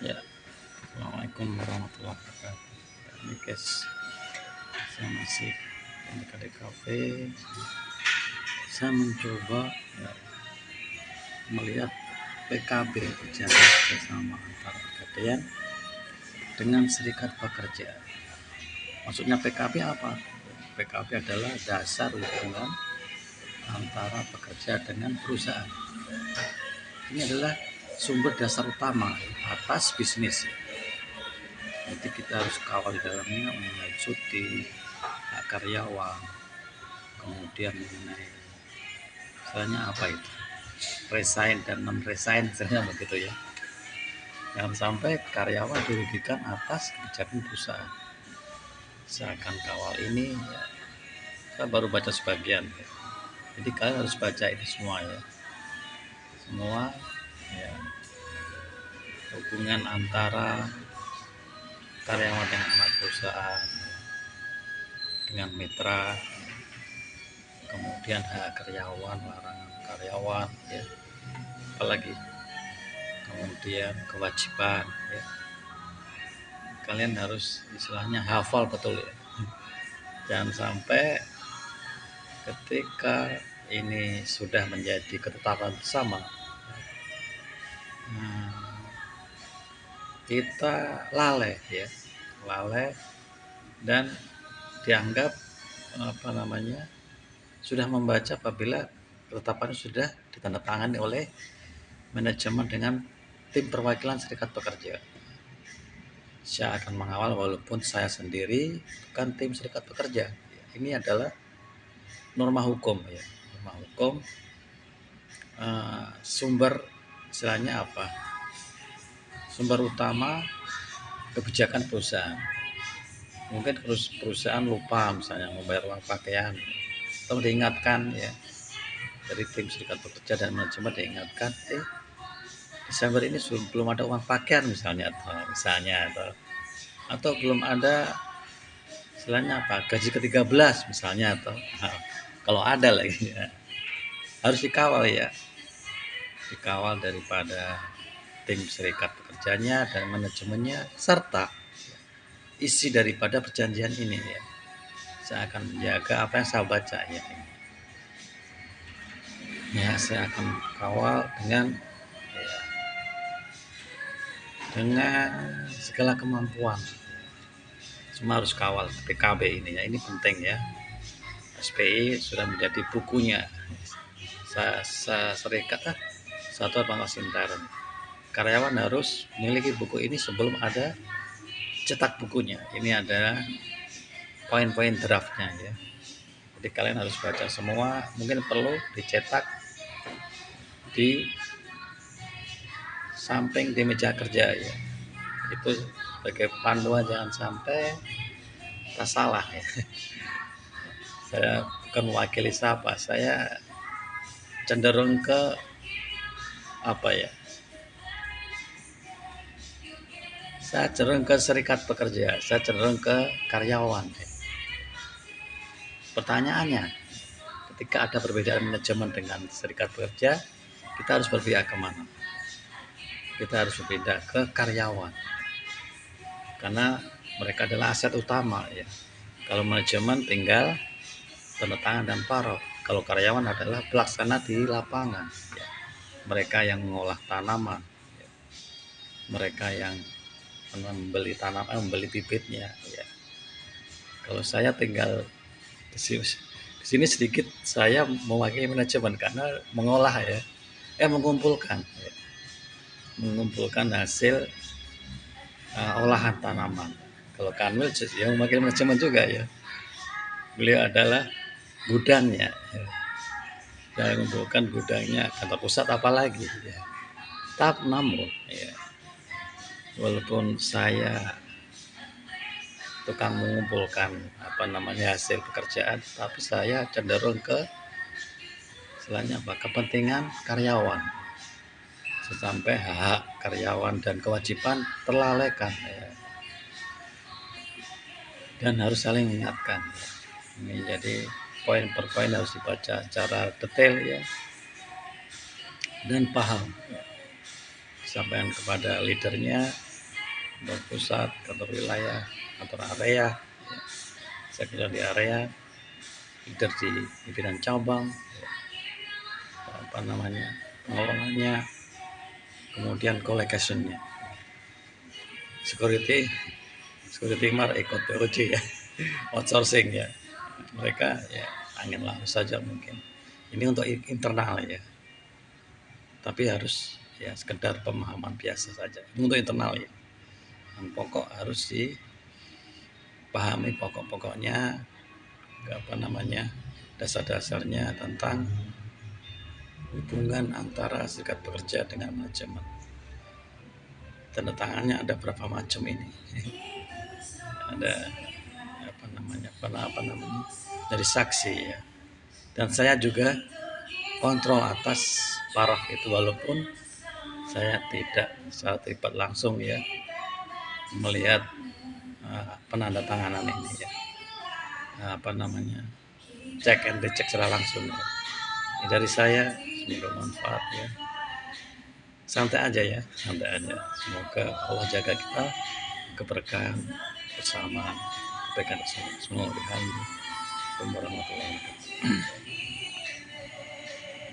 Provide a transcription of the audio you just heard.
Ya, assalamualaikum warahmatullahi wabarakatuh. Ini guys, saya masih di kafe. Saya mencoba ya, melihat PKB perjanjian kerjasama antara Pegadaian dengan Serikat Pekerja. Maksudnya PKB apa? PKB adalah dasar hubungan antara pekerja dengan perusahaan. Ini adalah sumber dasar utama atas bisnis. Jadi kita harus kawal di dalamnya mengenai cuti, hak karyawan, kemudian mengenai misalnya apa itu resign dan non resign misalnya begitu ya. Jangan sampai karyawan dirugikan atas kebijakan perusahaan. Saya akan kawal ini ya. Saya baru baca sebagian ya. Jadi kalian harus baca ini semua ya. Semua ya, hubungan antara karyawan dengan anak perusahaan, dengan mitra, kemudian hak karyawan, larangan karyawan ya, apalagi kemudian kewajiban ya. Kalian harus istilahnya hafal betul ya, jangan sampai ketika ini sudah menjadi ketetapan bersama, kita lalai ya, lalai dan dianggap sudah membaca apabila ketetapan sudah ditandatangani oleh manajemen dengan tim perwakilan serikat pekerja. Saya akan mengawal walaupun saya sendiri bukan tim serikat pekerja. Ini adalah norma hukum ya, norma hukum. Sumber istilahnya apa? Sumber utama kebijakan perusahaan. Mungkin perusahaan lupa misalnya membayar uang pakaian, atau diingatkan ya dari tim serikat pekerja dan manajemen diingatkan, Desember ini belum ada uang pakaian misalnya atau belum ada istilahnya apa gaji ke-13 misalnya atau kalau ada lagi ya, harus dikawal ya, dikawal daripada tim serikat pekerjanya dan manajemennya serta isi daripada perjanjian ini ya. Saya akan menjaga apa yang saya baca ya. Ya, saya akan kawal dengan segala kemampuan. Semua harus kawal PKB ini ya, ini penting ya. SPI sudah menjadi bukunya. Serikat Satuan Pengawas Intern. Karyawan harus memiliki buku ini sebelum ada cetak bukunya. Ini adalah poin-poin draftnya ya. Jadi kalian harus baca semua. Mungkin perlu dicetak di samping di meja kerja ya. Itu sebagai panduan jangan sampai kita salah ya. Saya bukan mewakili siapa, saya cenderung ke apa ya? Saya cenderung ke serikat pekerja, saya cenderung ke karyawan. Pertanyaannya, ketika ada perbedaan manajemen dengan serikat pekerja, kita harus berpihak kemana? Kita harus berpindah ke karyawan, karena mereka adalah aset utama ya. Kalau manajemen tinggal tanda tangan dan paro, kalau karyawan adalah pelaksana di lapangan ya. Mereka yang mengolah tanaman ya. Mereka yang membeli tanaman, membeli bibitnya ya. Kalau saya tinggal di sini sedikit saya mewakili manajemen karena mengolah ya, mengumpulkan ya. Mengumpulkan hasil olahan tanaman. Kalau Kanwil yang mewakili manajemen juga ya, beliau adalah gudangnya ya. Saya mengumpulkan gudangnya kantor pusat apalagi ya. Namun ya, walaupun saya tukang mengumpulkan hasil pekerjaan, tapi saya cenderung ke istilahnya kepentingan karyawan, sampai hak karyawan dan kewajiban terlalaikan ya. Dan harus saling mengingatkan ya. Ini jadi poin per poin harus dibaca secara detail ya, dan paham ya. Sampaikan kepada leadernya kantor pusat, kantor wilayah, kantor area, ya. Saya kerja di area, leader di pimpinan cabang, ya. Apa namanya, pengelolanya, kemudian collocation-nya, security mar ikut POJ ya, outsourcing ya, mereka ya angin lalu saja mungkin. Ini untuk internal ya, tapi harus ya sekedar pemahaman biasa saja. Ini untuk internal ya. Yang pokok harus dipahami pokok-pokoknya, apa namanya, dasar-dasarnya tentang hubungan antara serikat pekerja dengan manajemen. Tanda tangannya ada berapa macam ini? Ada apa namanya dari saksi ya. Dan saya juga kontrol atas paraf itu, walaupun saya tidak secara terlibat langsung ya melihat penandatanganan ini ya, apa namanya, cek and recheck secara langsung ya. Ini dari saya, semoga manfaat ya. Santai aja ya, santai aja. Semoga Allah jaga kita, keberkahan bersama, kebaikan bersama. Semoga warahmatullahi wabarakatuh.